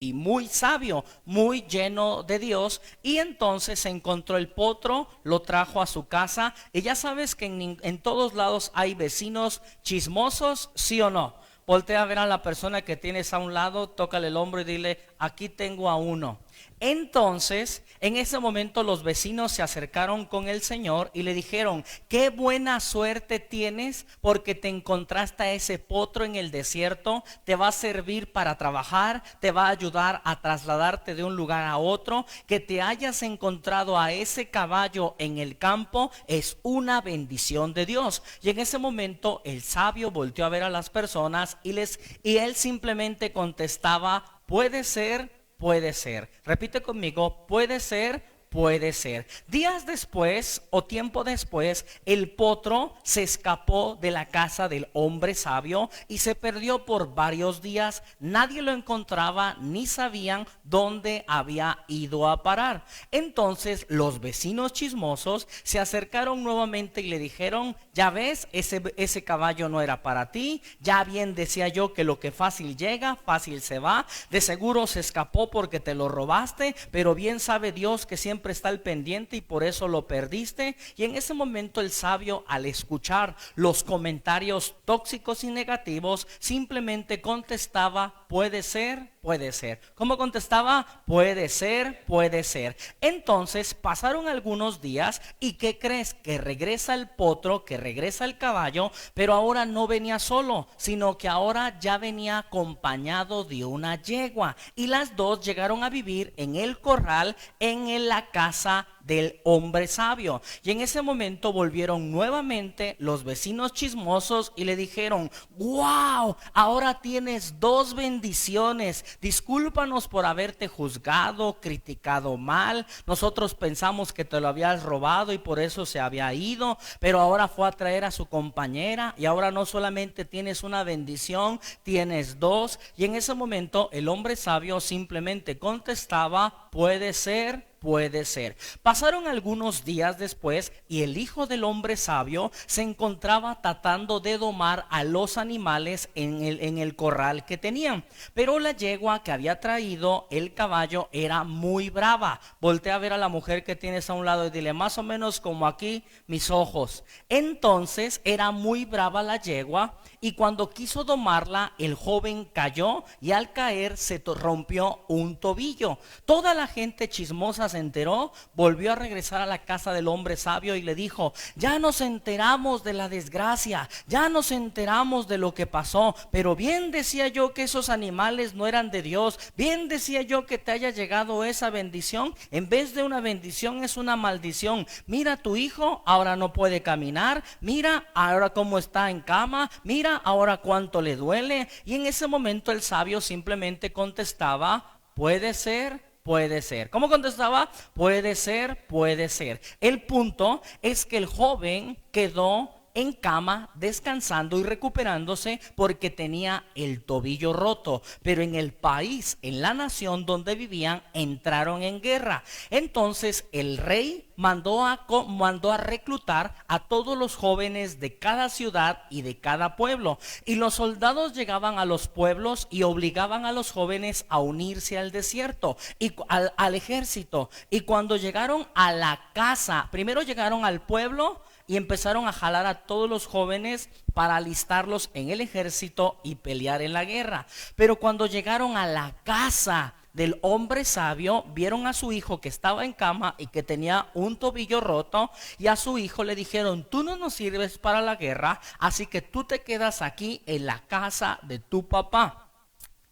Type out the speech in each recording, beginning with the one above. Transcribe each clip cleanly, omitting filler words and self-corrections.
y muy sabio, muy lleno de Dios, y entonces se encontró el potro, lo trajo a su casa, y ya sabes que en todos lados hay vecinos chismosos, ¿sí o no? Voltea a ver a la persona que tienes a un lado, tócale el hombro y dile, aquí tengo a uno. Entonces, en ese momento los vecinos se acercaron con el Señor y le dijeron, qué buena suerte tienes porque te encontraste a ese potro en el desierto, te va a servir para trabajar, te va a ayudar a trasladarte de un lugar a otro, que te hayas encontrado a ese caballo en el campo es una bendición de Dios. Y en ese momento el sabio volteó a ver a las personas y él simplemente contestaba, puede ser. Puede ser. Repite conmigo, puede ser, puede ser. Días después o tiempo después, el potro se escapó de la casa del hombre sabio y se perdió por varios días. Nadie lo encontraba ni sabían dónde había ido a parar. Entonces los vecinos chismosos se acercaron nuevamente y le dijeron, ya ves, ese caballo no era para ti, ya bien decía yo que lo que fácil llega, fácil se va, de seguro se escapó porque te lo robaste, pero bien sabe Dios que siempre está al pendiente y por eso lo perdiste. Y en ese momento el sabio, al escuchar los comentarios tóxicos y negativos, simplemente contestaba, puede ser, puede ser. ¿Cómo contestaba? Puede ser, puede ser. Entonces pasaron algunos días y ¿qué crees? Que regresa el potro, que regresa el caballo, pero ahora no venía solo, sino que ahora ya venía acompañado de una yegua, y las dos llegaron a vivir en el corral en la casa del hombre sabio. Y en ese momento volvieron nuevamente los vecinos chismosos y le dijeron, wow, ahora tienes dos bendiciones, discúlpanos por haberte juzgado, criticado mal, nosotros pensamos que te lo habías robado y por eso se había ido, pero ahora fue a traer a su compañera y ahora no solamente tienes una bendición, tienes dos. Y en ese momento el hombre sabio simplemente contestaba, puede ser, puede ser. Pasaron algunos días después y el hijo del hombre sabio se encontraba tratando de domar a los animales en el corral que tenían. Pero la yegua que había traído el caballo era muy brava. Voltea a ver a la mujer que tienes a un lado y dile, más o menos como aquí mis ojos. Entonces era muy brava la yegua y cuando quiso domarla, el joven cayó y al caer se rompió un tobillo. Toda la gente chismosa se enteró, volvió a regresar a la casa del hombre sabio y le dijo, ya nos enteramos de la desgracia, ya nos enteramos de lo que pasó, pero bien decía yo que esos animales no eran de Dios, bien decía yo que te haya llegado esa bendición, en vez de una bendición es una maldición. Mira, tu hijo ahora no puede caminar, mira ahora cómo está en cama, mira ahora cuánto le duele. Y en ese momento el sabio simplemente contestaba, puede ser, puede ser. ¿Cómo contestaba? Puede ser, puede ser. El punto es que el joven quedó en cama descansando y recuperándose porque tenía el tobillo roto, pero en el país, en la nación donde vivían, entraron en guerra. Entonces el rey mandó a reclutar a todos los jóvenes de cada ciudad y de cada pueblo, y los soldados llegaban a los pueblos y obligaban a los jóvenes a unirse al desierto y al ejército. Y cuando llegaron a la casa, primero llegaron al pueblo y empezaron a jalar a todos los jóvenes para alistarlos en el ejército y pelear en la guerra. Pero cuando llegaron a la casa del hombre sabio, vieron a su hijo que estaba en cama y que tenía un tobillo roto, y a su hijo le dijeron, tú no nos sirves para la guerra, así que tú te quedas aquí en la casa de tu papá.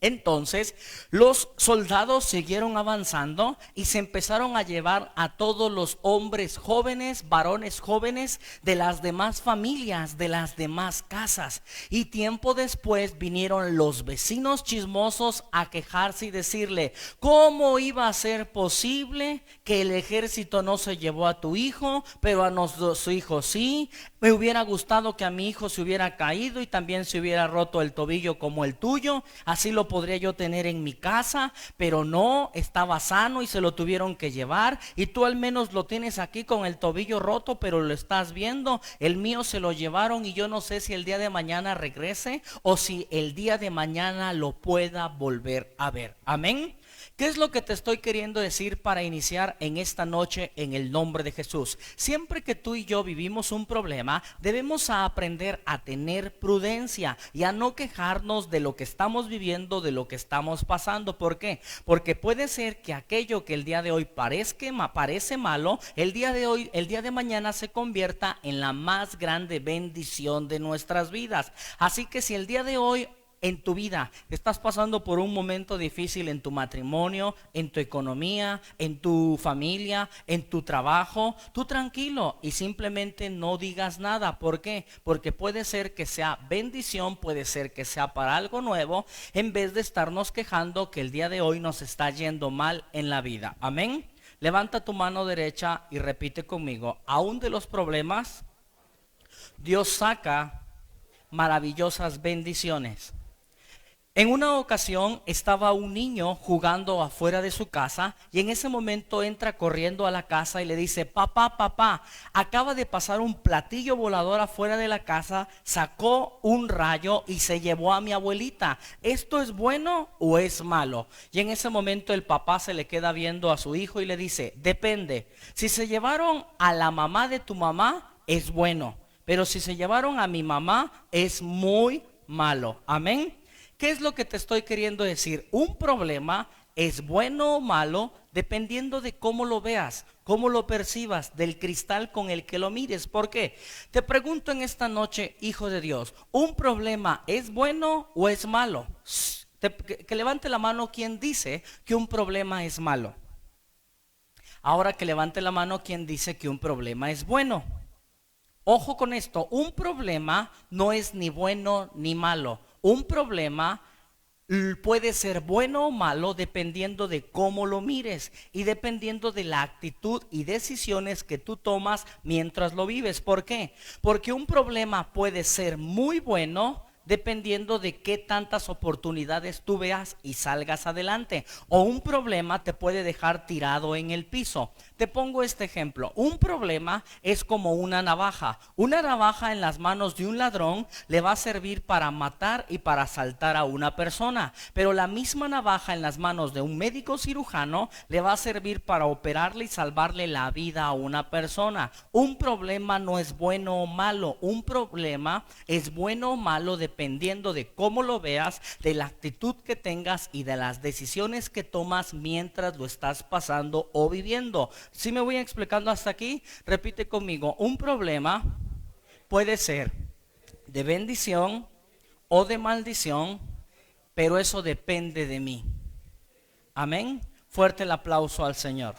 Entonces los soldados siguieron avanzando y se empezaron a llevar a todos los hombres jóvenes, varones jóvenes de las demás familias, de las demás casas. Y tiempo después vinieron los vecinos chismosos a quejarse y decirle, ¿cómo iba a ser posible que el ejército no se llevó a tu hijo, pero a su hijo sí? Me hubiera gustado que a mi hijo se hubiera caído y también se hubiera roto el tobillo como el tuyo, así lo podría yo tener en mi casa, pero no, estaba sano y se lo tuvieron que llevar, y tú al menos lo tienes aquí con el tobillo roto, pero lo estás viendo. El mío se lo llevaron y yo no sé si el día de mañana regrese o si el día de mañana lo pueda volver a ver. Amén. ¿Qué es lo que te estoy queriendo decir para iniciar en esta noche en el nombre de Jesús? Siempre que tú y yo vivimos un problema, debemos aprender a tener prudencia y a no quejarnos de lo que estamos viviendo, de lo que estamos pasando. ¿Por qué? Porque puede ser que aquello que el día de hoy parece malo, el día de mañana se convierta en la más grande bendición de nuestras vidas. Así que si el día de hoy en tu vida estás pasando por un momento difícil en tu matrimonio, en tu economía, en tu familia, en tu trabajo, tú tranquilo y simplemente no digas nada. ¿Por qué? Porque puede ser que sea bendición, puede ser que sea para algo nuevo, en vez de estarnos quejando que el día de hoy nos está yendo mal en la vida. Amén. Levanta tu mano derecha y repite conmigo: aún de los problemas, Dios saca maravillosas bendiciones. En una ocasión estaba un niño jugando afuera de su casa y en ese momento entra corriendo a la casa y le dice: papá, papá, acaba de pasar un platillo volador afuera de la casa, sacó un rayo y se llevó a mi abuelita. ¿Esto es bueno o es malo? Y en ese momento el papá se le queda viendo a su hijo y le dice: depende, si se llevaron a la mamá de tu mamá es bueno, pero si se llevaron a mi mamá es muy malo. Amén. ¿Qué es lo que te estoy queriendo decir? Un problema es bueno o malo dependiendo de cómo lo veas, cómo lo percibas, del cristal con el que lo mires. ¿Por qué? Te pregunto en esta noche, hijo de Dios, ¿un problema es bueno o es malo? Que levante la mano quien dice que un problema es malo. Ahora que levante la mano quien dice que un problema es bueno. Ojo con esto, un problema no es ni bueno ni malo. Un problema puede ser bueno o malo dependiendo de cómo lo mires y dependiendo de la actitud y decisiones que tú tomas mientras lo vives. ¿Por qué? Porque un problema puede ser muy bueno dependiendo de qué tantas oportunidades tú veas y salgas adelante, o un problema te puede dejar tirado en el piso. Te pongo este ejemplo: un problema es como una navaja. Una navaja en las manos de un ladrón le va a servir para matar y para asaltar a una persona, pero la misma navaja en las manos de un médico cirujano le va a servir para operarle y salvarle la vida a una persona. Un problema no es bueno o malo, un problema es bueno o malo dependiendo de cómo lo veas, de la actitud que tengas y de las decisiones que tomas mientras lo estás pasando o viviendo. ¿Sí me voy explicando hasta aquí? Repite conmigo: un problema puede ser de bendición o de maldición, pero eso depende de mí. Amén. Fuerte el aplauso al Señor.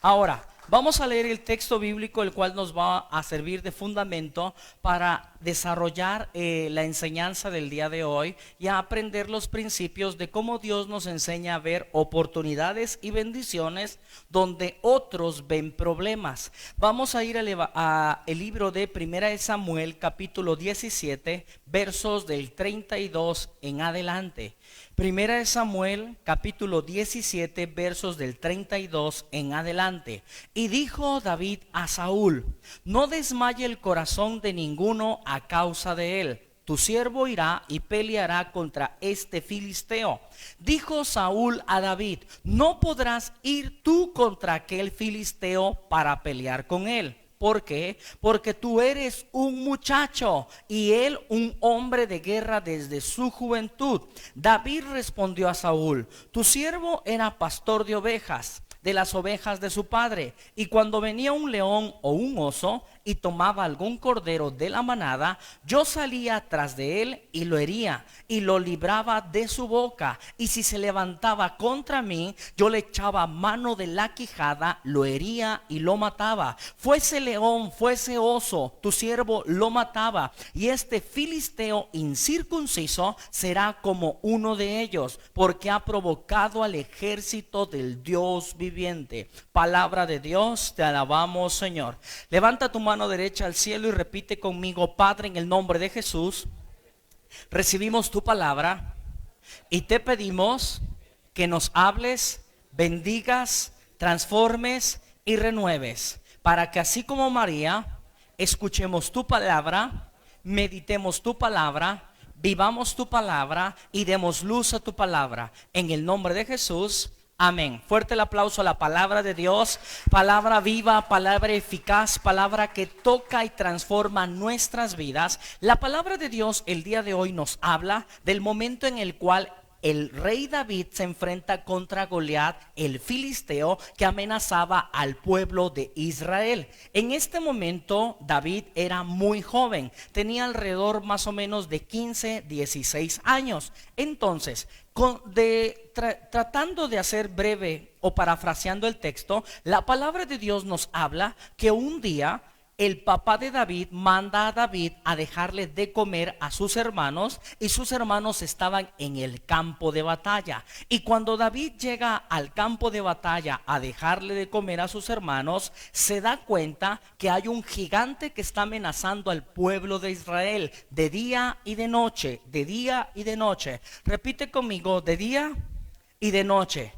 Ahora, vamos a leer el texto bíblico, el cual nos va a servir de fundamento para desarrollar la enseñanza del día de hoy y a aprender los principios de cómo Dios nos enseña a ver oportunidades y bendiciones donde otros ven problemas. Vamos a ir a el libro de Primera de Samuel, capítulo 17, versos del 32 en adelante. Primera de Samuel, capítulo 17, versos del 32 en adelante. Y dijo David a Saúl: no desmaye el corazón de ninguno a causa de él. Tu siervo irá y peleará contra este filisteo. Dijo Saúl a David: no podrás ir tú contra aquel filisteo para pelear con él. ¿Por qué? Porque tú eres un muchacho y él un hombre de guerra desde su juventud. David respondió a Saúl: tu siervo era pastor de ovejas, de las ovejas de su padre, y cuando venía un león o un oso y tomaba algún cordero de la manada, yo salía tras de él y lo hería y lo libraba de su boca, y si se levantaba contra mí, yo le echaba mano de la quijada, lo hería y lo mataba. Fuese león, fuese oso, tu siervo lo mataba, y este filisteo incircunciso será como uno de ellos, porque ha provocado al ejército del Dios viviente. Palabra de Dios, te alabamos, Señor. Levanta tu mano derecha al cielo y repite conmigo: Padre, en el nombre de Jesús, Recibimos tu palabra y te pedimos que nos hables, bendigas, transformes y renueves, para que así como María, escuchemos tu palabra, meditemos tu palabra, vivamos tu palabra y demos luz a tu palabra. En el nombre de Jesús, amén. Fuerte el aplauso a la palabra de Dios, palabra viva, palabra eficaz, palabra que toca y transforma nuestras vidas. La palabra de Dios el día de hoy nos habla del momento en el cual el rey David se enfrenta contra Goliat, el filisteo que amenazaba al pueblo de Israel. En este momento David era muy joven, tenía alrededor más o menos de 15, 16 años. Entonces, tratando de hacer breve o parafraseando el texto, la palabra de Dios nos habla que un día el papá de David manda a David a dejarle de comer a sus hermanos, y sus hermanos estaban en el campo de batalla. Y cuando David llega al campo de batalla a dejarle de comer a sus hermanos, se da cuenta que hay un gigante que está amenazando al pueblo de Israel de día y de noche, de día y de noche. Repite conmigo, de día y de noche.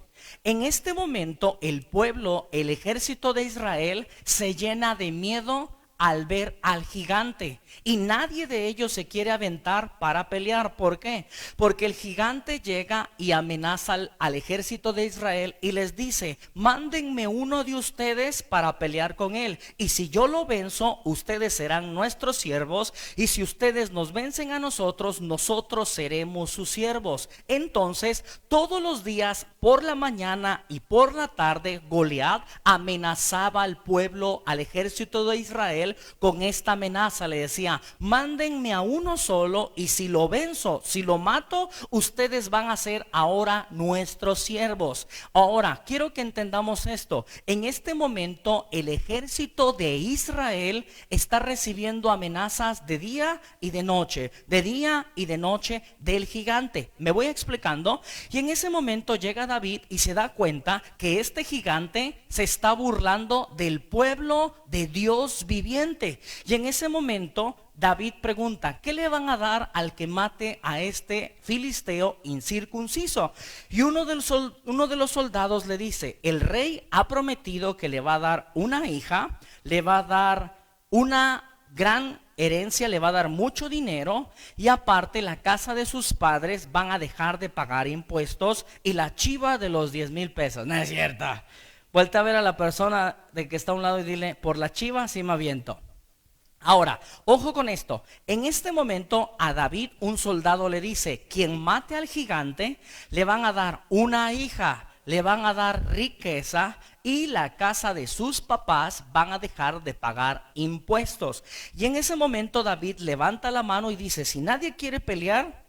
En este momento el pueblo, el ejército de Israel se llena de miedo al ver al gigante, y nadie de ellos se quiere aventar para pelear. ¿Por qué? Porque el gigante llega y amenaza al ejército de Israel y les dice: mándenme uno de ustedes para pelear con él, y si yo lo venzo, ustedes serán nuestros siervos, y si ustedes nos vencen a nosotros, nosotros seremos sus siervos. Entonces todos los días, por la mañana y por la tarde, Goliat amenazaba al pueblo, al ejército de Israel, con esta amenaza. Le decía: mándenme a uno solo, y si lo venzo, si lo mato, ustedes van a ser ahora nuestros siervos. Ahora quiero que entendamos esto. En este momento el ejército de Israel está recibiendo amenazas de día y de noche, de día y de noche del gigante. Me voy explicando. Y en ese momento llega David y se da cuenta que este gigante se está burlando del pueblo de Dios viviente. Y en ese momento David pregunta: ¿qué le van a dar al que mate a este filisteo incircunciso? Y uno de los soldados le dice: el rey ha prometido que le va a dar una hija, le va a dar una gran herencia, le va a dar mucho dinero, y aparte la casa de sus padres van a dejar de pagar impuestos, y la chiva de los 10,000 pesos. No es cierto. Vuelta a ver a la persona de que está a un lado y dile: por la chiva sí me aviento. Ahora, ojo con esto. En este momento a David un soldado le dice: quien mate al gigante le van a dar una hija, le van a dar riqueza, y la casa de sus papás van a dejar de pagar impuestos. Y en ese momento David levanta la mano y dice: si nadie quiere pelear,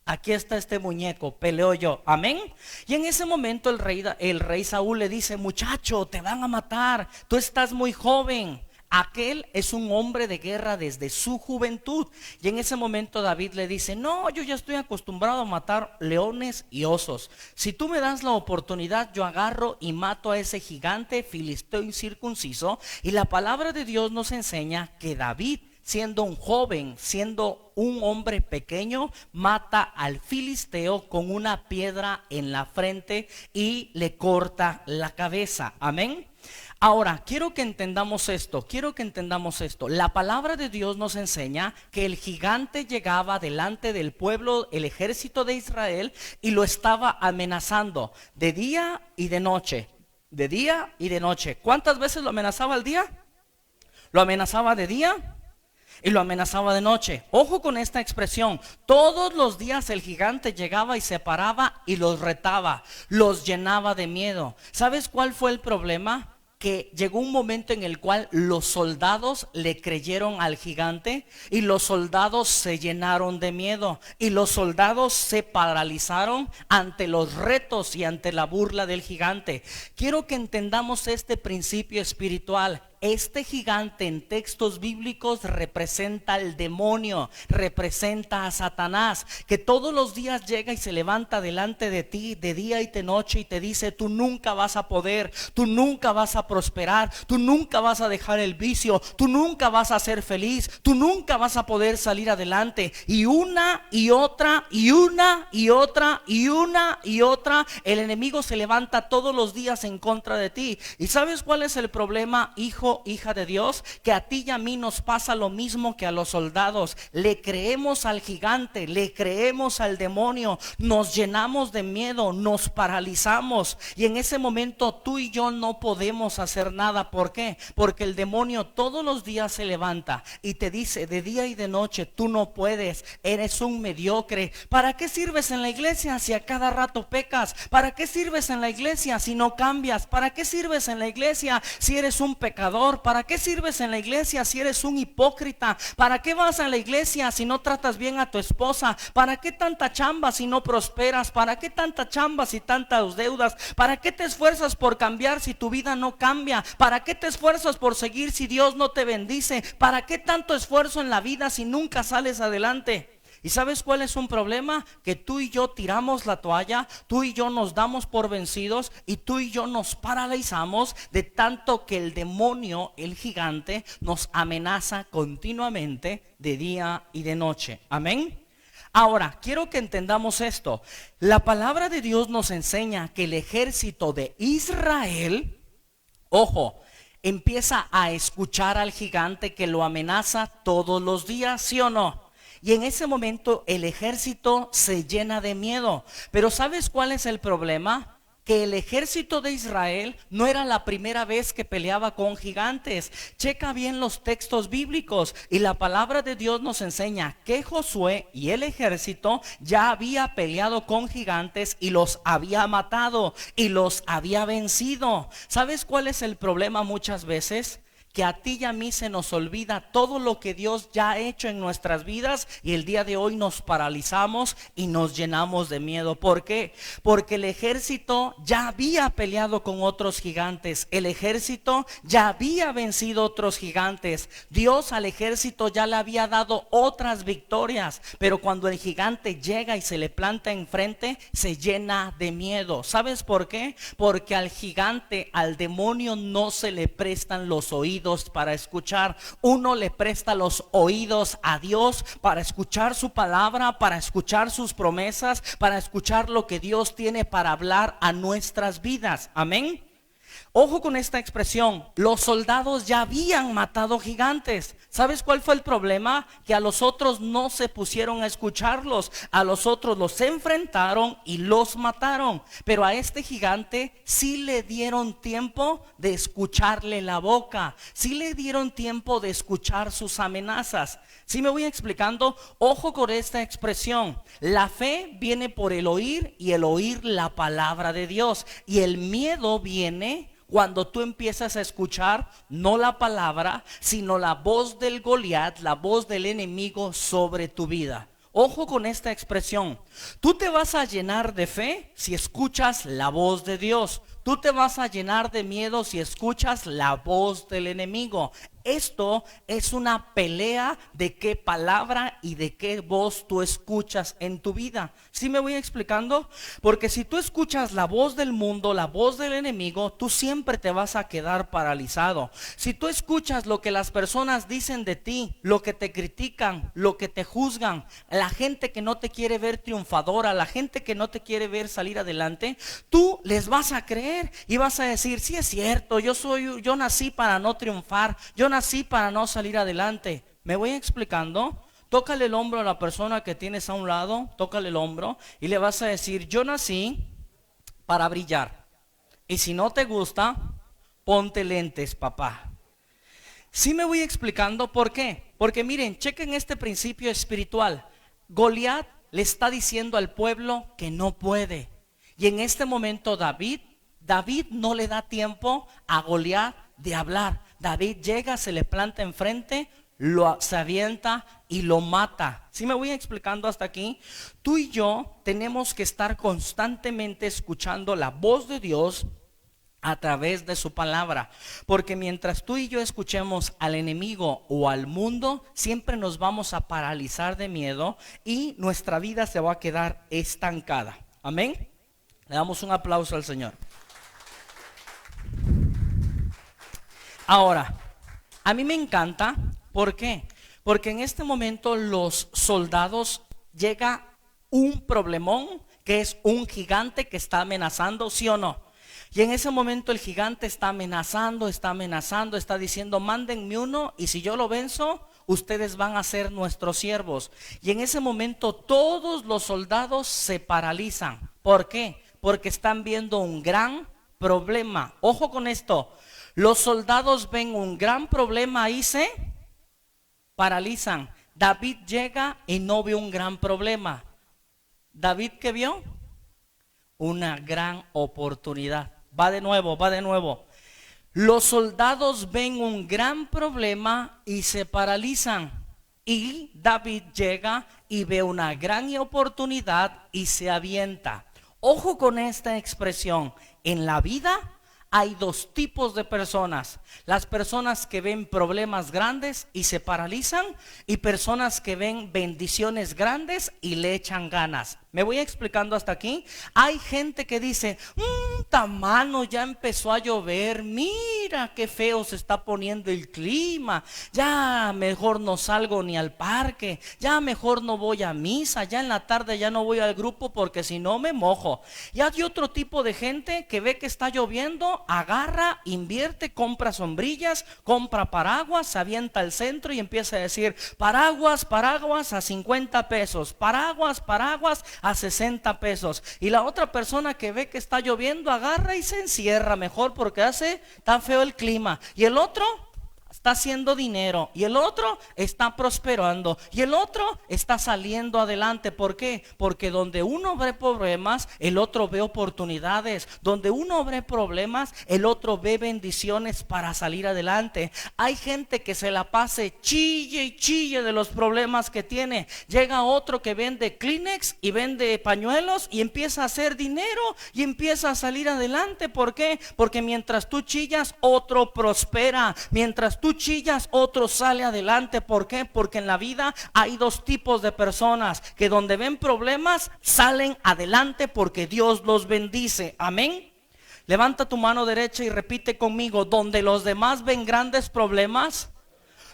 aquí está este muñeco, peleo yo. Amén. Y en ese momento el rey Saúl le dice: muchacho, te van a matar, tú estás muy joven. Aquel es un hombre de guerra desde su juventud. Y en ese momento David le dice: no, yo ya estoy acostumbrado a matar leones y osos. Si tú me das la oportunidad, yo agarro y mato a ese gigante filisteo incircunciso. Y la palabra de Dios nos enseña que David, siendo un joven, siendo un hombre pequeño, mata al filisteo con una piedra en la frente y le corta la cabeza. Amén. Ahora, quiero que entendamos esto. La palabra de Dios nos enseña que el gigante llegaba delante del pueblo, el ejército de Israel, y lo estaba amenazando de día y de noche. De día y de noche. ¿Cuántas veces lo amenazaba al día? Lo amenazaba de día y lo amenazaba de noche. Ojo con esta expresión. Todos los días el gigante llegaba y se paraba y los retaba, los llenaba de miedo. ¿Sabes cuál fue el problema? Que llegó un momento en el cual los soldados le creyeron al gigante, y los soldados se llenaron de miedo, y los soldados se paralizaron ante los retos y ante la burla del gigante. Quiero que entendamos este principio espiritual. este gigante en textos bíblicos representa al demonio, representa a Satanás, que todos los días llega y se levanta delante de ti de día y de noche y te dice: tú nunca vas a poder, tú nunca vas a prosperar, tú nunca vas a dejar el vicio, tú nunca vas a ser feliz, tú nunca vas a poder salir adelante. Y una y otra y una y otra y una y otra, el enemigo se levanta todos los días en contra de ti. ¿Y sabes cuál es el problema, hijo, hija de Dios? Que a ti y a mí nos pasa lo mismo que a los soldados. Le creemos al gigante, le creemos al demonio, nos llenamos de miedo, nos paralizamos, y en ese momento tú y yo no podemos hacer nada. ¿Por qué? Porque el demonio todos los días se levanta y te dice de día y de noche: tú no puedes, eres un mediocre. ¿Para qué sirves en la iglesia si a cada rato pecas? ¿Para qué sirves en la iglesia si no cambias? ¿Para qué sirves en la iglesia si eres un pecador? ¿Para qué sirves en la iglesia si eres un hipócrita? ¿Para qué vas a la iglesia si no tratas bien a tu esposa? ¿Para qué tanta chamba si no prosperas? ¿Para qué tanta chamba si tantas deudas? ¿Para qué te esfuerzas por cambiar si tu vida no cambia? ¿Para qué te esfuerzas por seguir si Dios no te bendice? ¿Para qué tanto esfuerzo en la vida si nunca sales adelante? ¿Y sabes cuál es un problema? Que tú y yo tiramos la toalla, tú y yo nos damos por vencidos y tú y yo nos paralizamos de tanto que el demonio, el gigante, nos amenaza continuamente de día y de noche. Amén. Ahora, quiero que entendamos esto. La palabra de Dios nos enseña que el ejército de Israel, ojo, empieza a escuchar al gigante que lo amenaza todos los días, ¿sí o no? Y en ese momento el ejército se llena de miedo. Pero ¿sabes cuál es el problema? Que el ejército de Israel no era la primera vez que peleaba con gigantes. Checa bien los textos bíblicos y la palabra de Dios nos enseña que Josué y el ejército ya había peleado con gigantes y los había matado y los había vencido. ¿Sabes cuál es el problema muchas veces? Que a ti y a mí se nos olvida todo lo que Dios ya ha hecho en nuestras vidas y el día de hoy nos paralizamos y nos llenamos de miedo. ¿Por qué? Porque el ejército ya había peleado con otros gigantes, el ejército ya había vencido otros gigantes, Dios al ejército ya le había dado otras victorias, pero cuando el gigante llega y se le planta enfrente, se llena de miedo. ¿Sabes por qué? Porque al gigante, al demonio, no se le prestan los oídos para escuchar. Uno le presta los oídos a Dios para escuchar su palabra, para escuchar sus promesas, para escuchar lo que Dios tiene para hablar a nuestras vidas. Amén. Ojo con esta expresión: los soldados ya habían matado gigantes. ¿Sabes cuál fue el problema? Que a los otros no se pusieron a escucharlos. A los otros los enfrentaron y los mataron. Pero a este gigante sí le dieron tiempo de escucharle la boca. Sí le dieron tiempo de escuchar sus amenazas. ¿Sí me voy explicando? Ojo con esta expresión. La fe viene por el oír y el oír la palabra de Dios. Y el miedo viene cuando tú empiezas a escuchar no la palabra, sino la voz del Goliat, la voz del enemigo sobre tu vida. Ojo con esta expresión. Tú te vas a llenar de fe si escuchas la voz de Dios. Tú te vas a llenar de miedo si escuchas la voz del enemigo. Esto es una pelea de qué palabra y de qué voz tú escuchas en tu vida. ¿Sí me voy explicando? Porque si tú escuchas la voz del mundo, la voz del enemigo, tú siempre te vas a quedar paralizado. Si tú escuchas lo que las personas dicen de ti, lo que te critican, lo que te juzgan, la gente que no te quiere ver triunfadora, la gente que no te quiere ver salir adelante, tú les vas a creer y vas a decir: sí, es cierto, yo nací para no triunfar, yo nací para no salir adelante. ¿Me voy explicando? Tócale el hombro a la persona que tienes a un lado, tócale el hombro y le vas a decir: yo nací para brillar. Y si no te gusta, ponte lentes, papá. ¿Sí me voy explicando? ¿Por qué? Porque miren, chequen este principio espiritual. Goliat le está diciendo al pueblo que no puede. Y en este momento David no le da tiempo a Goliat de hablar. David llega, se le planta enfrente, se avienta y lo mata. ¿Sí me voy explicando hasta aquí? Tú y yo tenemos que estar constantemente escuchando la voz de Dios a través de su palabra, porque mientras tú y yo escuchemos al enemigo o al mundo, siempre nos vamos a paralizar de miedo y nuestra vida se va a quedar estancada. Amén. Le damos un aplauso al Señor. Ahora, a mí me encanta, ¿por qué? Porque en este momento los soldados llega un problemón que es un gigante que está amenazando, ¿sí o no? Y en ese momento el gigante está amenazando, está diciendo, mándenme uno y si yo lo venzo, ustedes van a ser nuestros siervos. Y en ese momento todos los soldados se paralizan. ¿Por qué? Porque están viendo un gran problema. Ojo con esto, los soldados ven un gran problema y se paralizan. David llega y no ve un gran problema. ¿David qué vio? Una gran oportunidad. Va de nuevo. Los soldados ven un gran problema y se paralizan. Y David llega y ve una gran oportunidad y se avienta. Ojo con esta expresión. En la vida hay dos tipos de personas: las personas que ven problemas grandes y se paralizan, y personas que ven bendiciones grandes y le echan ganas. Me voy explicando hasta aquí. Hay gente que dice, tamano, ya empezó a llover, mira qué feo se está poniendo el clima, ya mejor no salgo ni al parque, ya mejor no voy a misa, ya en la tarde ya no voy al grupo porque si no me mojo. Y hay otro tipo de gente que ve que está lloviendo, agarra, invierte, compra sombrillas, compra paraguas, se avienta al centro y empieza a decir, paraguas a 50 pesos, paraguas a 60 pesos. Y la otra persona que ve que está lloviendo agarra y se encierra mejor porque está feo el clima. Y el otro está haciendo dinero, y el otro está prosperando, y el otro está saliendo adelante. ¿Por qué? Porque donde uno ve problemas, el otro ve oportunidades. Donde uno ve problemas, el otro ve bendiciones para salir adelante. Hay gente que se la pase chille y chille de los problemas que tiene. Llega otro que vende Kleenex y vende pañuelos y empieza a hacer dinero y empieza a salir adelante. ¿Por qué? Porque mientras tú chillas, otro prospera. Mientras tú chillas, otro sale adelante. ¿Por qué? Porque en la vida hay dos tipos de personas que donde ven problemas salen adelante porque Dios los bendice. Amén. Levanta tu mano derecha y repite conmigo: donde los demás ven grandes problemas,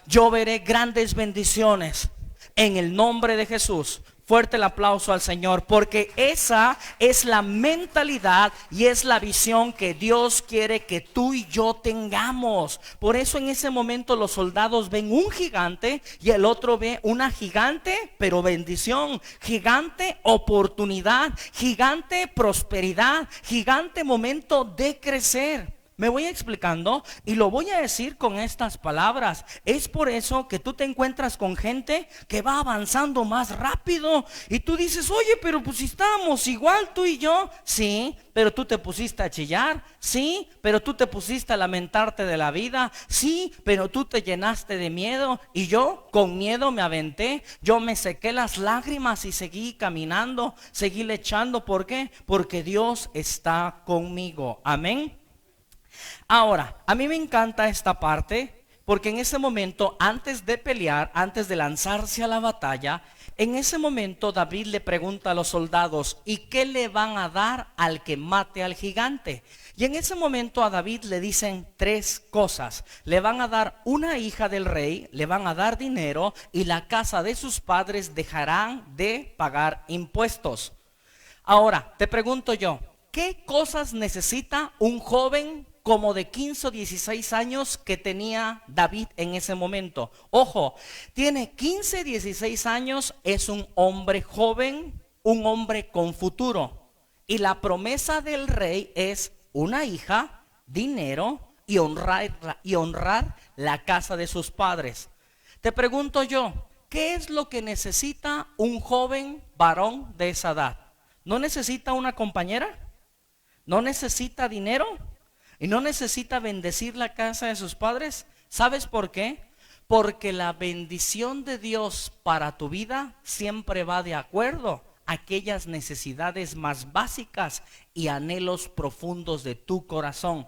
yo veré grandes bendiciones en el nombre de Jesús. Fuerte el aplauso al Señor, porque esa es la mentalidad y es la visión que Dios quiere que tú y yo tengamos. Por eso en ese momento los soldados ven un gigante y el otro ve una gigante, pero bendición, gigante oportunidad, gigante prosperidad, gigante momento de crecer. Me voy explicando y lo voy a decir con estas palabras. Es por eso que tú te encuentras con gente que va avanzando más rápido y tú dices, oye, pero pues si estábamos igual tú y yo. Sí, pero tú te pusiste a chillar. Sí, pero tú te pusiste a lamentarte de la vida. Sí, pero tú te llenaste de miedo y yo con miedo me aventé. Yo me sequé las lágrimas y seguí caminando, seguí lechando. ¿Por qué? Porque Dios está conmigo. Amén. Ahora, a mí me encanta esta parte porque en ese momento, antes de pelear, antes de lanzarse a la batalla, en ese momento David le pregunta a los soldados, ¿y qué le van a dar al que mate al gigante? Y en ese momento a David le dicen tres cosas. Le van a dar una hija del rey, le van a dar dinero y la casa de sus padres dejarán de pagar impuestos. Ahora, te pregunto yo, ¿qué cosas necesita un joven como de 15 o 16 años que tenía David en ese momento? Ojo, tiene 15, 16 años, es un hombre joven, un hombre con futuro. Y la promesa del rey es una hija, dinero y honrar la casa de sus padres. Te pregunto yo, ¿qué es lo que necesita un joven varón de esa edad? ¿No necesita una compañera? ¿No necesita dinero? ¿Y no necesita bendecir la casa de sus padres? ¿Sabes por qué? Porque la bendición de Dios para tu vida siempre va de acuerdo a aquellas necesidades más básicas y anhelos profundos de tu corazón.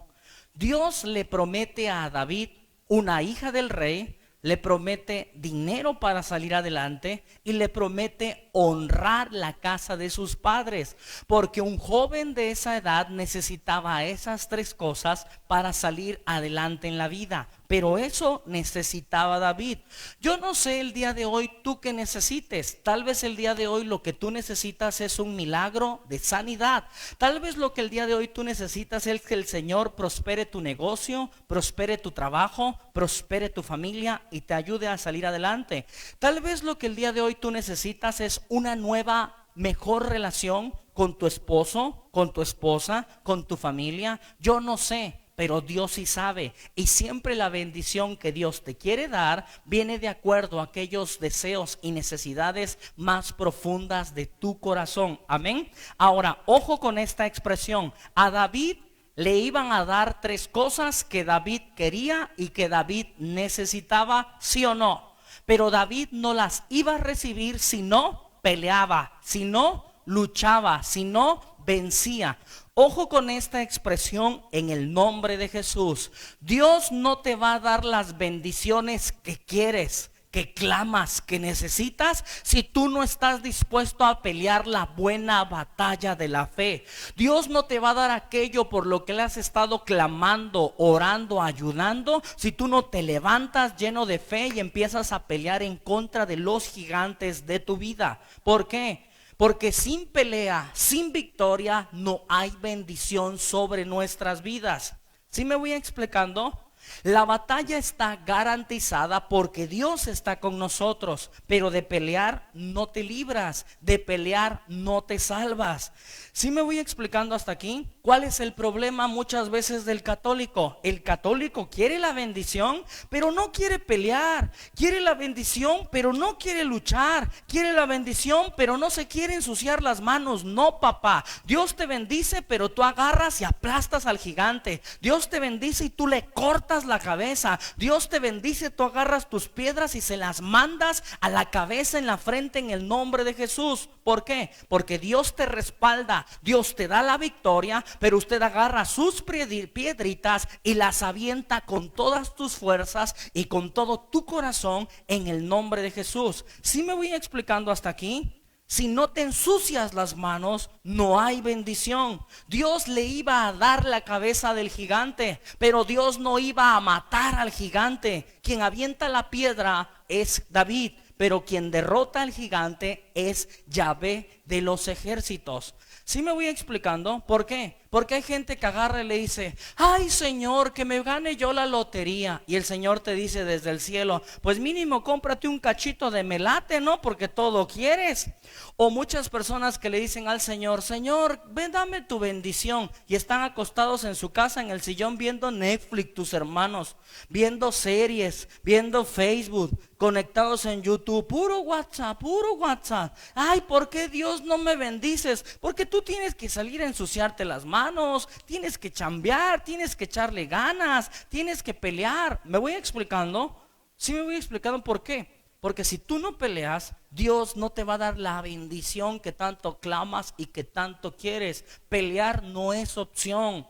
Dios le promete a David una hija del rey, le promete dinero para salir adelante y le promete honrar la casa de sus padres, porque un joven de esa edad necesitaba esas tres cosas para salir adelante en la vida. Pero eso necesitaba David. Yo no sé el día de hoy tú qué necesites. Tal vez el día de hoy lo que tú necesitas es un milagro de sanidad. Tal vez lo que el día de hoy tú necesitas es que el Señor prospere tu negocio, prospere tu trabajo, prospere tu familia y te ayude a salir adelante. Tal vez lo que el día de hoy tú necesitas es una nueva, mejor relación con tu esposo, con tu esposa, con tu familia. Yo no sé. Pero Dios sí sabe, y siempre la bendición que Dios te quiere dar viene de acuerdo a aquellos deseos y necesidades más profundas de tu corazón. Amén. Ahora, ojo con esta expresión. A David le iban a dar tres cosas que David quería y que David necesitaba, sí o no. Pero David no las iba a recibir si no peleaba, si no luchaba, si no vencía. Ojo con esta expresión en el nombre de Jesús. Dios no te va a dar las bendiciones que quieres, que clamas, que necesitas, si tú no estás dispuesto a pelear la buena batalla de la fe. Dios no te va a dar aquello por lo que le has estado clamando, orando, ayunando, si tú no te levantas lleno de fe y empiezas a pelear en contra de los gigantes de tu vida. ¿Por qué? Porque sin pelea, sin victoria, no hay bendición sobre nuestras vidas. ¿Sí me voy explicando? La batalla está garantizada porque Dios está con nosotros, pero de pelear no te libras, de pelear no te salvas. ¿Sí me voy explicando hasta aquí? ¿Cuál es el problema muchas veces del católico? El católico quiere la bendición, pero no quiere pelear. Quiere la bendición, pero no quiere luchar. Quiere la bendición, pero no se quiere ensuciar las manos. No, papá. Dios te bendice, pero tú agarras y aplastas al gigante. Dios te bendice y tú le cortas la cabeza. Dios te bendice, tú agarras tus piedras y se las mandas a la cabeza, en la frente, en el nombre de Jesús. ¿Por qué? Porque Dios te respalda, Dios te da la victoria, pero usted agarra sus piedritas y las avienta con todas tus fuerzas y con todo tu corazón en el nombre de Jesús. ¿Sí me voy explicando hasta aquí? Si no te ensucias las manos, no hay bendición. Dios le iba a dar la cabeza del gigante, pero Dios no iba a matar al gigante. Quien avienta la piedra es David, pero quien derrota al gigante es Yahvé de los ejércitos. ¿Sí me voy explicando? ¿Por qué? Porque hay gente que agarra y le dice: ay, Señor, que me gane yo la lotería. Y el Señor te dice desde el cielo: pues mínimo cómprate un cachito de melate, ¿no? Porque todo quieres. O muchas personas que le dicen al Señor: Señor, ven, dame tu bendición. Y están acostados en su casa, en el sillón, viendo Netflix, tus hermanos, viendo series, viendo Facebook, conectados en YouTube, puro WhatsApp, puro WhatsApp. Ay, ¿por qué Dios no me bendices? Porque tú tienes que salir a ensuciarte las manos, tienes que chambear, tienes que echarle ganas, tienes que pelear. ¿Me voy explicando? Sí, me voy explicando por qué. Porque si tú no peleas, Dios no te va a dar la bendición que tanto clamas y que tanto quieres. Pelear no es opción.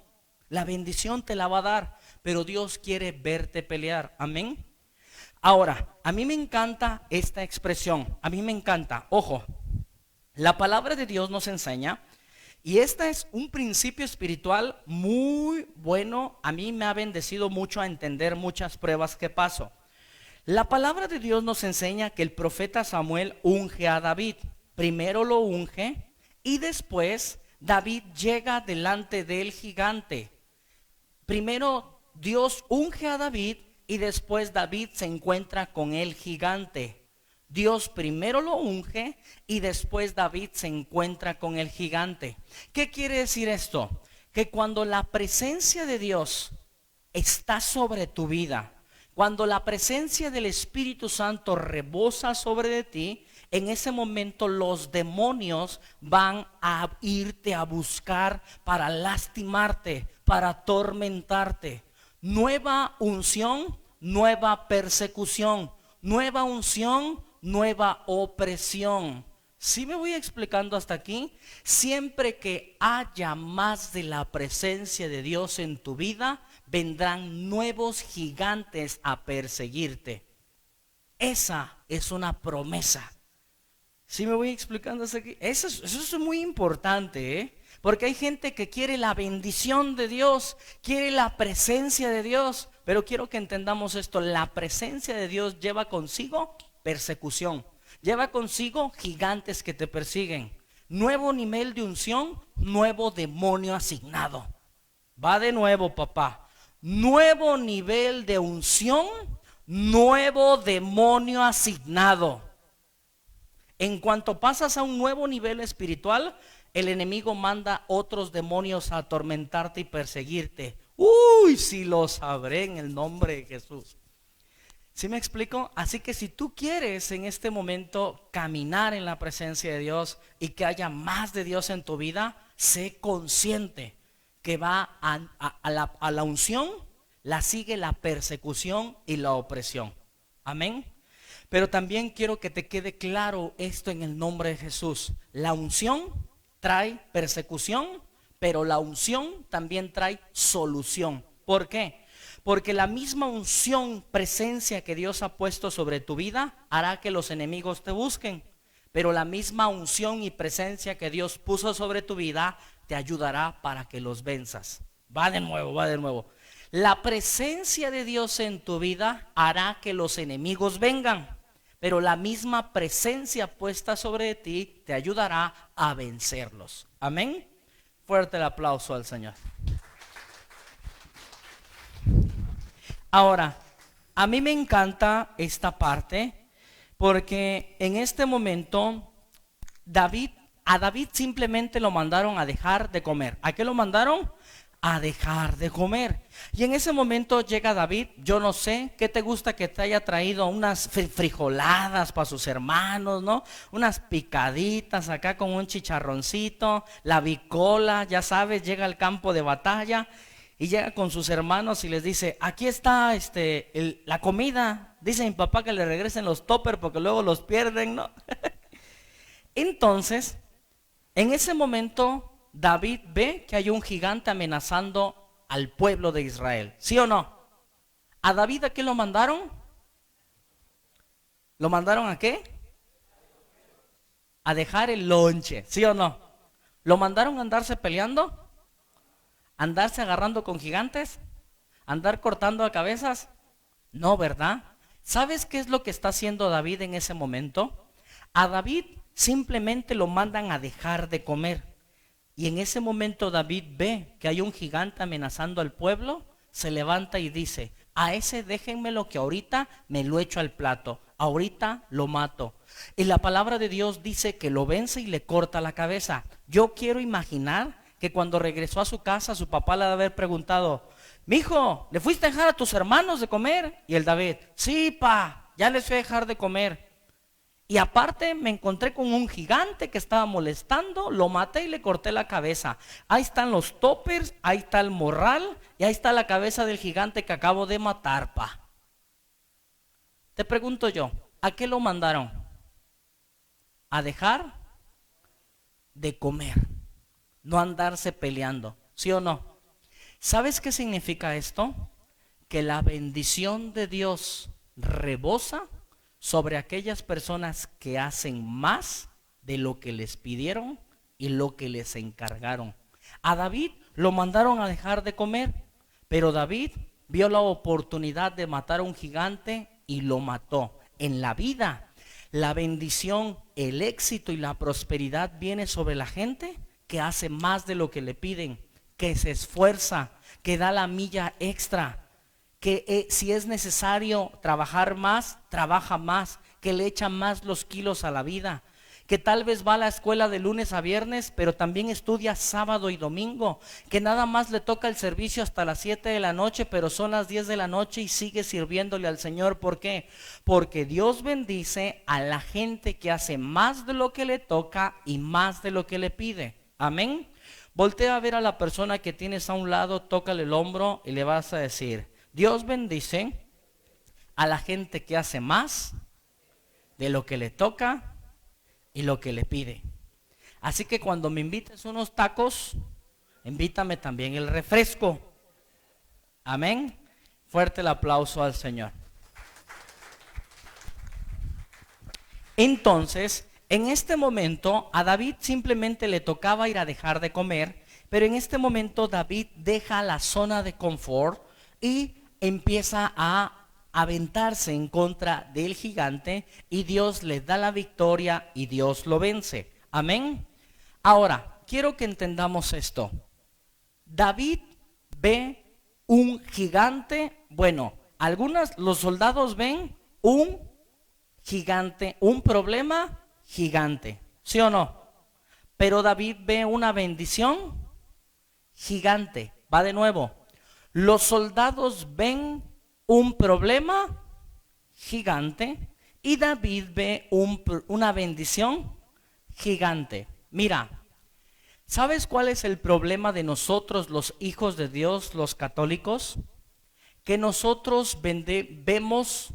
La bendición te la va a dar, pero Dios quiere verte pelear. Amén. Ahora, a mí me encanta esta expresión. A mí me encanta. Ojo, la palabra de Dios nos enseña, y este es un principio espiritual muy bueno. A mí me ha bendecido mucho a entender muchas pruebas que paso. La palabra de Dios nos enseña que el profeta Samuel unge a David. Primero lo unge y después David llega delante del gigante. Primero Dios unge a David y después David se encuentra con el gigante. Dios primero lo unge y después David se encuentra con el gigante. ¿Qué quiere decir esto? Que cuando la presencia de Dios está sobre tu vida, cuando la presencia del Espíritu Santo rebosa sobre de ti, en ese momento los demonios van a irte a buscar para lastimarte, para atormentarte. Nueva unción, nueva persecución. Nueva unción, nueva opresión. ¿Sí me voy explicando hasta aquí? Siempre que haya más de la presencia de Dios en tu vida, vendrán nuevos gigantes a perseguirte. Esa es una promesa. ¿Sí me voy explicando hasta aquí? Eso es muy importante, ¿eh? Porque hay gente que quiere la bendición de Dios, quiere la presencia de Dios, pero quiero que entendamos esto: la presencia de Dios lleva consigo persecución, lleva consigo gigantes que te persiguen, nuevo nivel de unción, nuevo demonio asignado. Va de nuevo, papá. Nuevo nivel de unción, nuevo demonio asignado. En cuanto pasas a un nuevo nivel espiritual, el enemigo manda otros demonios a atormentarte y perseguirte. Uy, si lo sabré en el nombre de Jesús. ¿Sí me explico? Así que si tú quieres en este momento caminar en la presencia de Dios y que haya más de Dios en tu vida, sé consciente que va a la unción, la sigue la persecución y la opresión. Amén. Pero también quiero que te quede claro esto en el nombre de Jesús. La unción trae persecución, pero la unción también trae solución. ¿Por qué? Porque la misma unción, presencia que Dios ha puesto sobre tu vida hará que los enemigos te busquen. Pero la misma unción y presencia que Dios puso sobre tu vida te ayudará para que los venzas. Va de nuevo, va de nuevo. La presencia de Dios en tu vida hará que los enemigos vengan, pero la misma presencia puesta sobre ti te ayudará a vencerlos. Amén. Fuerte el aplauso al Señor. Ahora, a mí me encanta esta parte porque en este momento a David simplemente lo mandaron a dejar de comer. ¿A qué lo mandaron? A dejar de comer. Y en ese momento llega David. Yo no sé qué te gusta que te haya traído unas frijoladas para sus hermanos, ¿no? Unas picaditas acá con un chicharroncito, la bicola, ya sabes, llega al campo de batalla y llega con sus hermanos y les dice: aquí está la comida. Dice mi papá que le regresen los toppers porque luego los pierden, ¿no? Entonces, en ese momento David ve que hay un gigante amenazando al pueblo de Israel. ¿Sí o no? ¿A David a qué lo mandaron? ¿Lo mandaron a qué? A dejar el lonche. ¿Sí o no? ¿Lo mandaron a andarse peleando? ¿Andarse agarrando con gigantes? ¿Andar cortando a cabezas? No, ¿verdad? ¿Sabes qué es lo que está haciendo David en ese momento? A David simplemente lo mandan a dejar de comer. Y en ese momento David ve que hay un gigante amenazando al pueblo, se levanta y dice: a ese déjenmelo, que ahorita me lo echo al plato, ahorita lo mato. Y la palabra de Dios dice que lo vence y le corta la cabeza. Yo quiero imaginar que cuando regresó a su casa, su papá le ha de haber preguntado: mijo, ¿le fuiste a dejar a tus hermanos de comer? Y el David: sí, pa, ya les fui a dejar de comer. Y aparte me encontré con un gigante que estaba molestando, lo maté y le corté la cabeza. Ahí están los toppers, ahí está el morral y ahí está la cabeza del gigante que acabo de matar, pa. Te pregunto yo, ¿a qué lo mandaron? A dejar de comer, no andarse peleando, ¿sí o no? ¿Sabes qué significa esto? Que la bendición de Dios rebosa sobre aquellas personas que hacen más de lo que les pidieron y lo que les encargaron. A David lo mandaron a dejar de comer, pero David vio la oportunidad de matar a un gigante y lo mató. En la vida, la bendición, el éxito y la prosperidad viene sobre la gente que hace más de lo que le piden, que se esfuerza, que da la milla extra, que si es necesario trabajar más, trabaja más, que le echa más los kilos a la vida, que tal vez va a la escuela de lunes a viernes, pero también estudia sábado y domingo, que nada más le toca el servicio hasta las 7 de la noche, pero son las 10 de la noche y sigue sirviéndole al Señor. ¿Por qué? Porque Dios bendice a la gente que hace más de lo que le toca y más de lo que le pide. Amén. Voltea a ver a la persona que tienes a un lado, tócale el hombro y le vas a decir: Dios bendice a la gente que hace más de lo que le toca y lo que le pide. Así que cuando me invites unos tacos, invítame también el refresco. Amén. Fuerte el aplauso al Señor. Entonces, en este momento a David simplemente le tocaba ir a dejar de comer, pero en este momento David deja la zona de confort y empieza a aventarse en contra del gigante y Dios le da la victoria y Dios lo vence. Amén. Ahora, quiero que entendamos esto. David ve un gigante, bueno, los soldados ven un gigante, un problema gigante, ¿sí o no? Pero David ve una bendición gigante. Va de nuevo. Los soldados ven un problema gigante y David ve una bendición gigante. Mira, ¿sabes cuál es el problema de nosotros los hijos de Dios, los católicos? Que nosotros vemos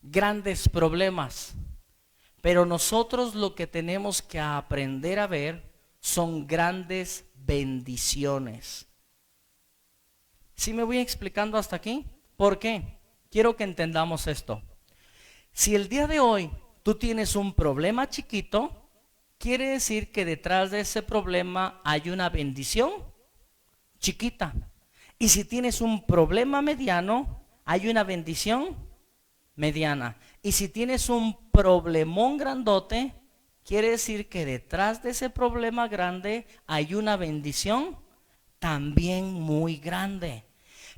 grandes problemas, pero nosotros lo que tenemos que aprender a ver son grandes bendiciones. ¿Sí me voy explicando hasta aquí? ¿Por qué? Quiero que entendamos esto. Si el día de hoy tú tienes un problema chiquito, quiere decir que detrás de ese problema hay una bendición chiquita. Y si tienes un problema mediano, hay una bendición mediana. Y si tienes un problemón grandote, quiere decir que detrás de ese problema grande hay una bendición también muy grande.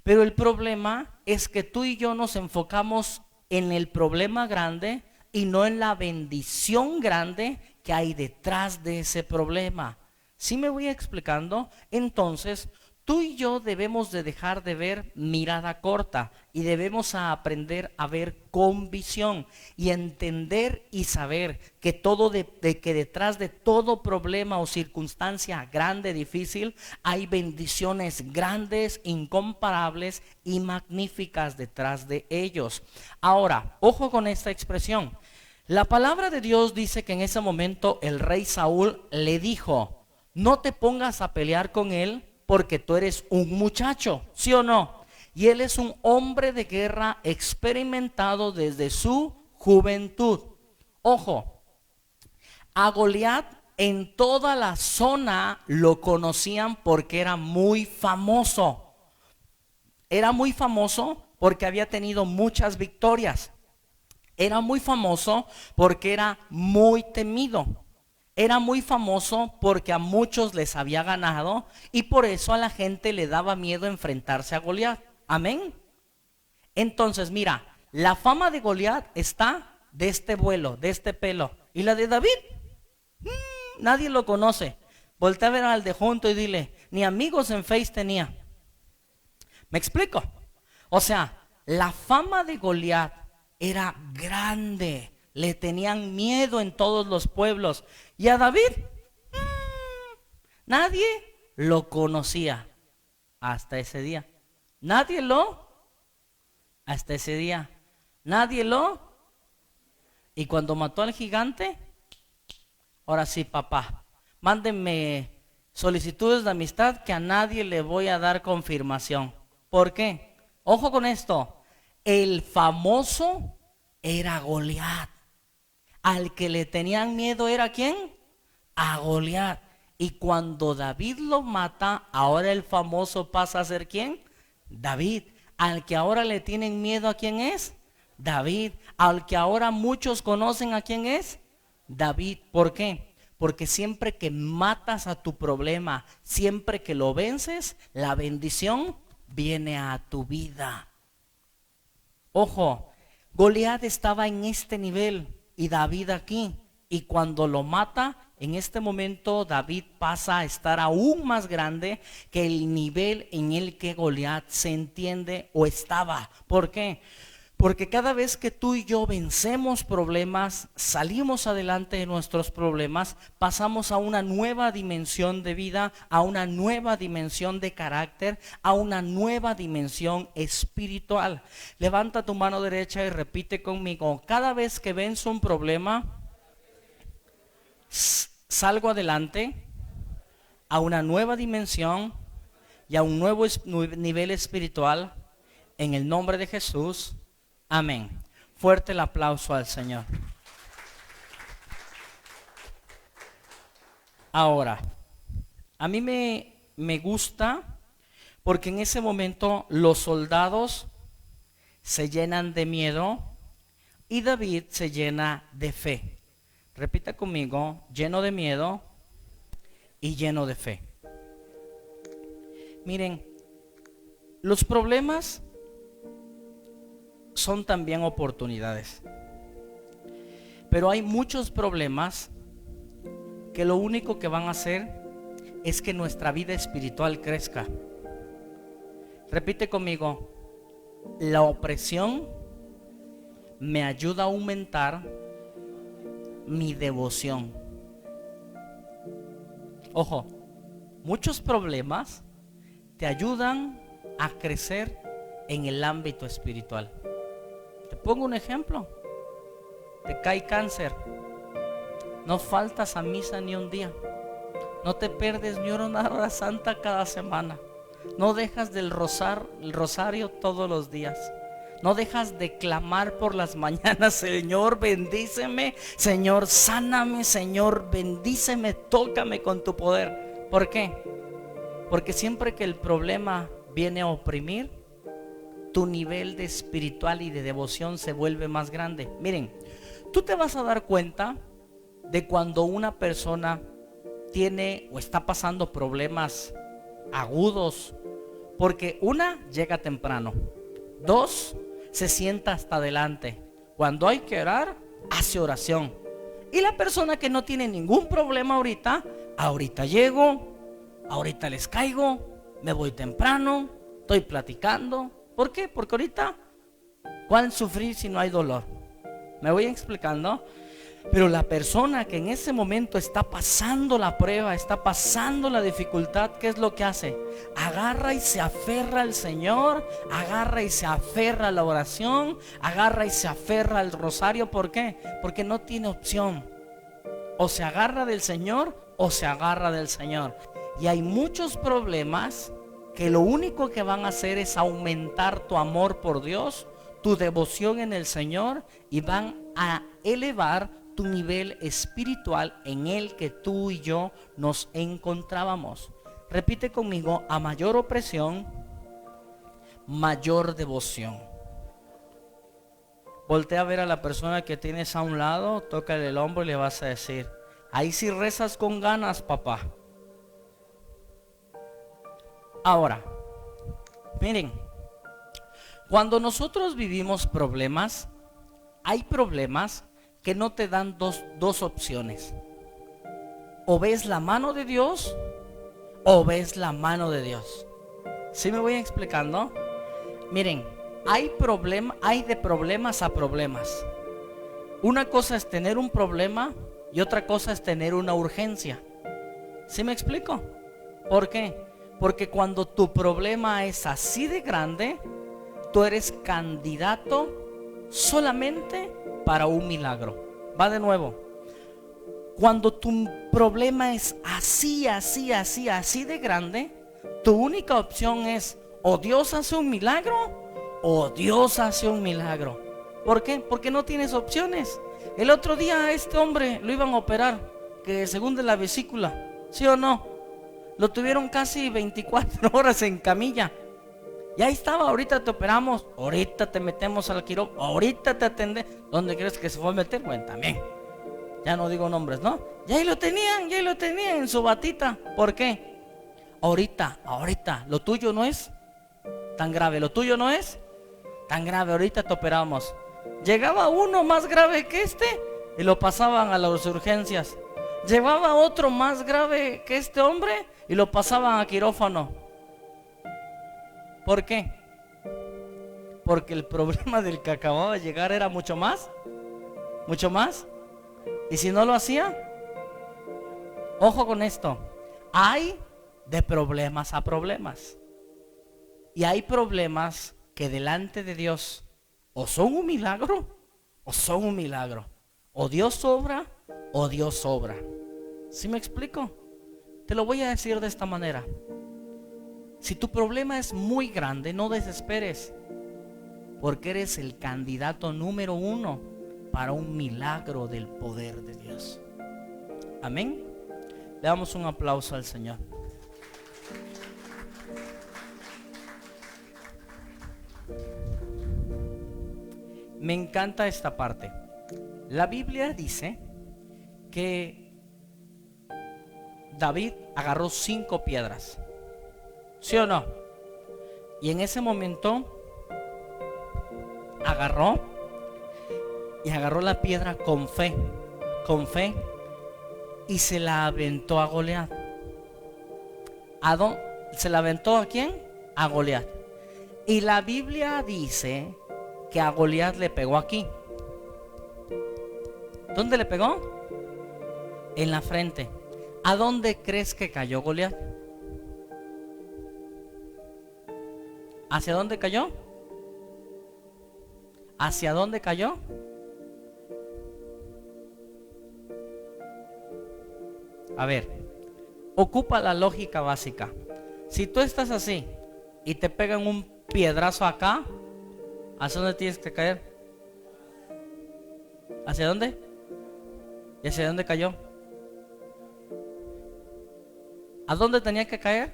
Pero el problema es que tú y yo nos enfocamos en el problema grande y no en la bendición grande que hay detrás de ese problema. ¿Sí me voy explicando? Entonces, tú y yo debemos de dejar de ver mirada corta y debemos aprender a ver con visión y entender y saber que que detrás de todo problema o circunstancia grande, difícil, hay bendiciones grandes, incomparables y magníficas detrás de ellos. Ahora, ojo con esta expresión. La palabra de Dios dice que en ese momento el rey Saúl le dijo: no te pongas a pelear con él, porque tú eres un muchacho, ¿sí o no? Y él es un hombre de guerra experimentado desde su juventud. Ojo, a Goliat en toda la zona lo conocían porque era muy famoso. Era muy famoso porque había tenido muchas victorias. Era muy famoso porque era muy temido. Era muy famoso porque a muchos les había ganado y por eso a la gente le daba miedo enfrentarse a Goliat. Amén. Entonces, mira, la fama de Goliat está de este vuelo, de este pelo. ¿Y la de David? Nadie lo conoce. Voltea a ver al de junto y dile: ni amigos en Face tenía. ¿Me explico? O sea, la fama de Goliat era grande. Le tenían miedo en todos los pueblos. Y a David, nadie lo conocía hasta ese día. Hasta ese día. Y cuando mató al gigante, ahora sí, papá, mándenme solicitudes de amistad que a nadie le voy a dar confirmación. ¿Por qué? Ojo con esto. El famoso era Goliat. Al que le tenían miedo era ¿quién? A Goliat. Y cuando David lo mata, ahora el famoso pasa a ser ¿quién? David. Al que ahora le tienen miedo, ¿a quién es? David. Al que ahora muchos conocen, ¿a quién es? David. ¿Por qué? Porque siempre que matas a tu problema, siempre que lo vences, la bendición viene a tu vida. Ojo, Goliat estaba en este nivel y David aquí. Y cuando lo mata, en este momento David pasa a estar aún más grande que el nivel en el que Goliat se entiende o estaba. ¿Por qué? Porque cada vez que tú y yo vencemos problemas, salimos adelante de nuestros problemas, pasamos a una nueva dimensión de vida, a una nueva dimensión de carácter, a una nueva dimensión espiritual. Levanta tu mano derecha y repite conmigo: cada vez que venzo un problema, salgo adelante a una nueva dimensión y a un nuevo nivel espiritual en el nombre de Jesús. Amén. Fuerte el aplauso al Señor. Ahora, a mí me gusta porque en ese momento los soldados se llenan de miedo y David se llena de fe. Repita conmigo: lleno de miedo y lleno de fe. Miren, los problemas son también oportunidades, pero hay muchos problemas que lo único que van a hacer es que nuestra vida espiritual crezca. Repite conmigo: la opresión me ayuda a aumentar mi devoción. Ojo, muchos problemas te ayudan a crecer en el ámbito espiritual. Te pongo un ejemplo. Te cae cáncer, no faltas a misa ni un día, no te pierdes ni una hora santa cada semana, no dejas del rosario todos los días, no dejas de clamar por las mañanas: Señor, bendíceme, Señor, sáname, Señor, bendíceme, tócame con tu poder. ¿Por qué? Porque siempre que el problema viene a oprimir, tu nivel de espiritual y de devoción se vuelve más grande. Miren, tú te vas a dar cuenta de cuando una persona tiene o está pasando problemas agudos, porque una, llega temprano; dos, se sienta hasta adelante. Cuando hay que orar, hace oración. Y la persona que no tiene ningún problema ahorita llego, ahorita les caigo, me voy temprano, estoy platicando. ¿Por qué? Porque ahorita, ¿cuál sufrir si no hay dolor? ¿Me voy explicando? Pero la persona que en ese momento está pasando la prueba, está pasando la dificultad, ¿qué es lo que hace? Agarra y se aferra al Señor, agarra y se aferra a la oración, agarra y se aferra al rosario. ¿Por qué? Porque no tiene opción. O se agarra del Señor o se agarra del Señor. Y hay muchos problemas que lo único que van a hacer es aumentar tu amor por Dios, tu devoción en el Señor, y van a elevar tu nivel espiritual en el que tú y yo nos encontrábamos. Repite conmigo: a mayor opresión, mayor devoción. Voltea a ver a la persona que tienes a un lado, tócale el hombro y le vas a decir: ahí sí rezas con ganas, papá. Ahora, miren, cuando nosotros vivimos problemas, hay problemas que no te dan dos opciones. O ves la mano de Dios o ves la mano de Dios. ¿Sí me voy explicando? Miren, hay de problemas a problemas. Una cosa es tener un problema y otra cosa es tener una urgencia. ¿Sí me explico? ¿Por qué? Porque cuando tu problema es así de grande, tú eres candidato solamente para un milagro. Va de nuevo. Cuando tu problema es así de grande, tu única opción es: o Dios hace un milagro o Dios hace un milagro. ¿Por qué? Porque no tienes opciones. El otro día a este hombre lo iban a operar, que según de la vesícula, ¿sí o no? Lo tuvieron casi 24 horas en camilla. Y ahí estaba: ahorita te operamos, ahorita te metemos al quirófano, ahorita te atendemos. ¿Dónde crees que se fue a meter? Bueno, también. Ya no digo nombres, ¿no? Y ahí lo tenían en su batita. ¿Por qué? Ahorita, lo tuyo no es tan grave, ahorita te operamos. Llegaba uno más grave que este y lo pasaban a las urgencias. Llevaba otro más grave que este hombre y lo pasaban a quirófano. ¿Por qué? Porque el problema del que acababa de llegar era mucho más. Y si no lo hacía, ojo con esto, hay de problemas a problemas. Y hay problemas que delante de Dios o son un milagro o son un milagro. O Dios obra o Dios obra. ¿Sí me explico? Te lo voy a decir de esta manera. Si tu problema es muy grande, no desesperes, porque eres el candidato número 1 para un milagro del poder de Dios. Amén. Le damos un aplauso al Señor. Me encanta esta parte. La Biblia dice que David agarró 5 piedras. ¿Sí o no? Y en ese momento agarró la piedra con fe, y se la aventó a Goliat. ¿Se la aventó a quién? A Goliat. Y la Biblia dice que a Goliat le pegó aquí. ¿Dónde le pegó? En la frente. ¿A dónde crees que cayó Goliat? ¿Hacia dónde cayó? ¿Hacia dónde cayó? A ver, ocupa la lógica básica. Si tú estás así y te pegan un piedrazo acá, ¿hacia dónde tienes que caer? ¿Hacia dónde? ¿Y hacia dónde cayó? ¿A dónde tenía que caer?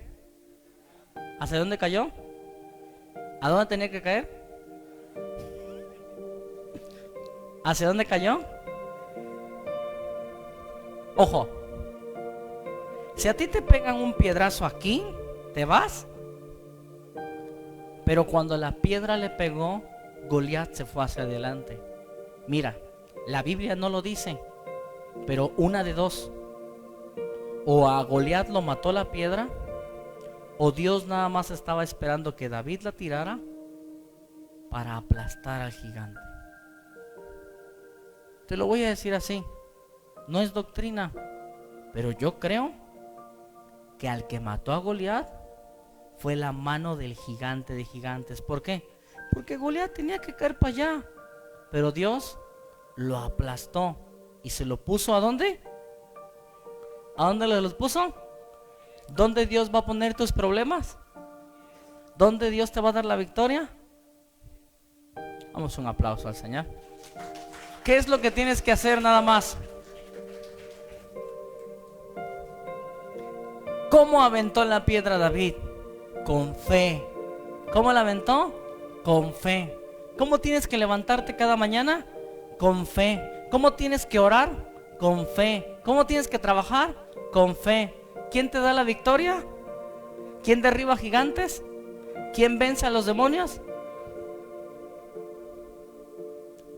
¿Hacia dónde cayó? ¿A dónde tenía que caer? ¿Hacia dónde cayó? Ojo, si a ti te pegan un piedrazo aquí, te vas. Pero cuando la piedra le pegó, Goliat se fue hacia adelante. Mira, la Biblia no lo dice, pero una de dos: o a Goliat lo mató la piedra, o Dios nada más estaba esperando que David la tirara para aplastar al gigante. Te lo voy a decir así, no es doctrina, pero yo creo que al que mató a Goliat fue la mano del gigante de gigantes. ¿Por qué? Porque Goliat tenía que caer para allá, pero Dios lo aplastó y se lo puso ¿a dónde? ¿A dónde le los puso? ¿Dónde Dios va a poner tus problemas? ¿Dónde Dios te va a dar la victoria? Vamos, un aplauso al Señor. ¿Qué es lo que tienes que hacer nada más? ¿Cómo aventó la piedra David? Con fe. ¿Cómo la aventó? Con fe. ¿Cómo tienes que levantarte cada mañana? Con fe. ¿Cómo tienes que orar? Con fe. ¿Cómo tienes que trabajar? Con fe. ¿Quién te da la victoria? ¿Quién derriba gigantes? ¿Quién vence a los demonios?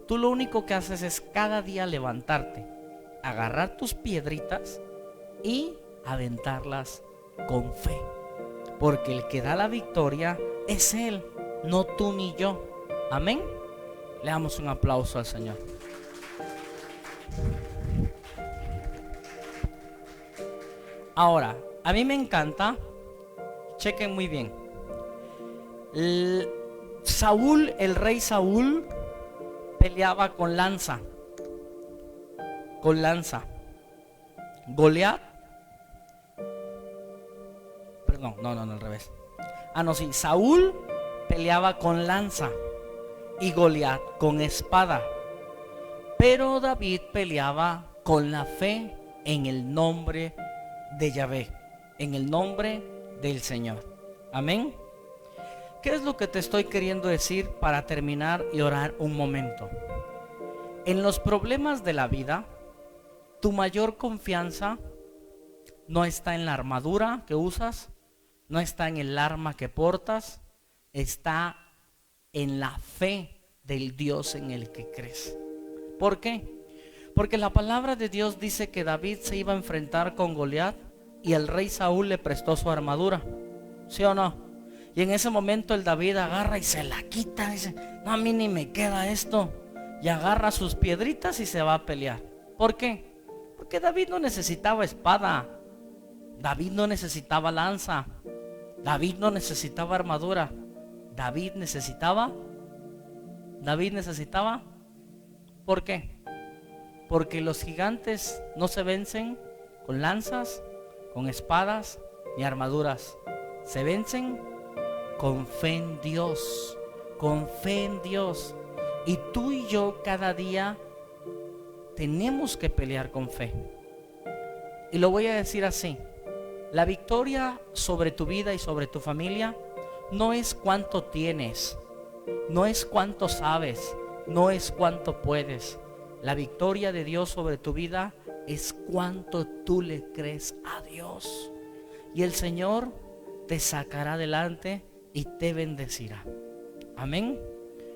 Tú lo único que haces es cada día levantarte, agarrar tus piedritas y aventarlas con fe, porque el que da la victoria es Él, no tú ni yo. Amén. Le damos un aplauso al Señor. Ahora, a mí me encanta, chequen muy bien, Saúl, el rey Saúl, peleaba con lanza. Goliat, perdón, no, al revés. Sí, Saúl peleaba con lanza y Goliat con espada. Pero David peleaba con la fe en el nombre de Yahvé, en el nombre del Señor. Amén. ¿Qué es lo que te estoy queriendo decir para terminar y orar un momento? En los problemas de la vida, tu mayor confianza no está en la armadura que usas, no está en el arma que portas, está en la fe del Dios en el que crees. ¿Por qué? Porque la palabra de Dios dice que David se iba a enfrentar con Goliat y el rey Saúl le prestó su armadura. ¿Sí o no? Y en ese momento el David agarra y se la quita. Dice: no, a mí ni me queda esto. Y agarra sus piedritas y se va a pelear. ¿Por qué? Porque David no necesitaba espada. David no necesitaba lanza. David no necesitaba armadura. David necesitaba. ¿Por qué? Porque los gigantes no se vencen con lanzas, con espadas ni armaduras. se vencen con fe en Dios, con fe en Dios. Y tú y yo cada día tenemos que pelear con fe. Y lo voy a decir así: la victoria sobre tu vida y sobre tu familia no es cuánto tienes, no es cuánto sabes, no es cuánto puedes. La victoria de Dios sobre tu vida es cuánto tú le crees a Dios. Y el Señor te sacará adelante y te bendecirá. Amén.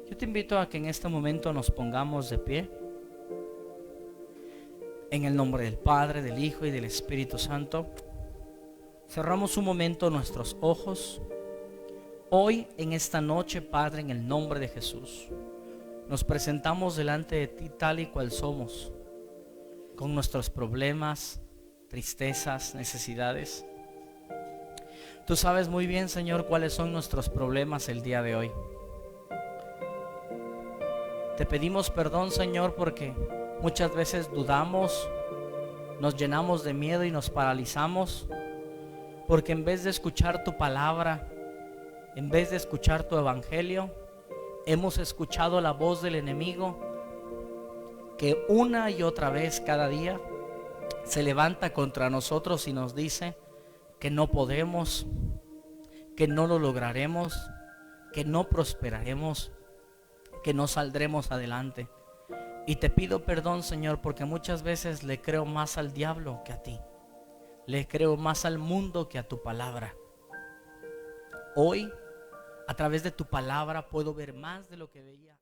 Yo te invito a que en este momento nos pongamos de pie. En el nombre del Padre, del Hijo y del Espíritu Santo. Cerramos un momento nuestros ojos. Hoy, en esta noche, Padre, en el nombre de Jesús, nos presentamos delante de ti tal y cual somos, con nuestros problemas, tristezas, necesidades. Tú sabes muy bien, Señor, cuáles son nuestros problemas el día de hoy. Te pedimos perdón, Señor, porque muchas veces dudamos, nos llenamos de miedo y nos paralizamos, porque en vez de escuchar tu palabra, en vez de escuchar tu evangelio, hemos escuchado la voz del enemigo que una y otra vez cada día se levanta contra nosotros y nos dice que no podemos, que no lo lograremos, que no prosperaremos, que no saldremos adelante. Y te pido perdón, Señor, porque muchas veces le creo más al diablo que a ti. Le creo más al mundo que a tu palabra. Hoy, a través de tu palabra, puedo ver más de lo que veía.